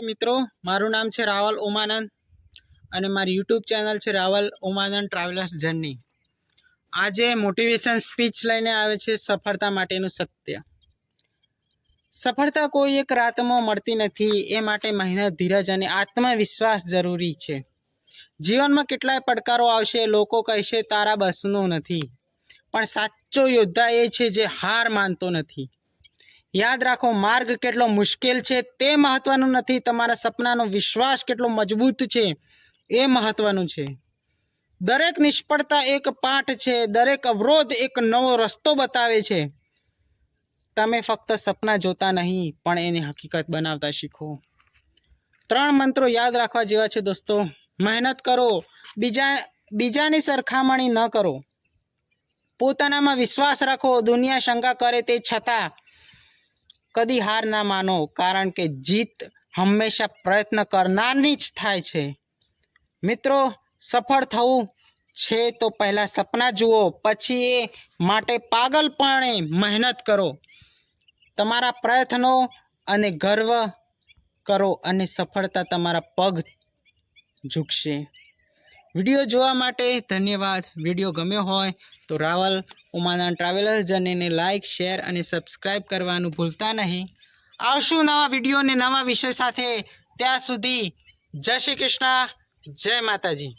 મિત્રો, મારું નામ છે રાવલ ઓમાનંદ અને મારી યુટ્યુબ ચેનલ છે રાવલ ઓમાનંદ ટ્રાવેલર્સ જર્ની। આજે મોટિવેશન સ્પીચ લઈને આવે છે સફળતા માટેનું સત્ય। સફળતા કોઈ એક રાતમાં મળતી નથી, એ માટે મહેનત, ધીરજ અને આત્મવિશ્વાસ જરૂરી છે। જીવનમાં કેટલાય પડકારો આવશે, લોકો કહેશે તારા બસનું નથી, પણ સાચો યોદ્ધા એ છે જે હાર માનતો નથી। યાદ રાખો, માર્ગ કેટલો મુશ્કેલ છે તે મહત્વનું નથી, તમારા સપનાનો વિશ્વાસ કેટલો મજબૂત છે એ મહત્વનું છે। દરેક નિષ્ફળતા એક પાઠ છે, દરેક અવરોધ એક નવો રસ્તો બતાવે છે। તમે ફક્ત સપના જોતા નહીં, પણ એને હકીકત બનાવતા શીખો। 3 મંત્રો યાદ રાખવા જેવા છે દોસ્તો। મહેનત કરો, બીજાની સરખામણી ન કરો, પોતાનામાં વિશ્વાસ રાખો, દુનિયા શંકા કરે તે છતાં કદી હાર ના માનો, કારણ કે જીત હંમેશા પ્રયત્ન કરનારની જ થાય છે। મિત્રો, સફળ થવું છે તો પહેલા સપના જુઓ, પછી એ માટે પાગલપણે મહેનત કરો। તમારા પ્રયત્નો અને ગર્વ કરો અને સફળતા તમારા પગ ઝૂકશે। વિડીયો જોવા માટે ધન્યવાદ। વિડીયો ગમ્યો હોય તો રાવલ ઓમાનંદ ટ્રાવેલર્સ જર્નીને લાઇક, શેર અને સબસ્ક્રાઈબ કરવાનું ભૂલતા નહીં। આવશું નવા વિડીયો અને નવા વિષય સાથે। ત્યાં સુધી જય શ્રી કૃષ્ણ, જય માતાજી।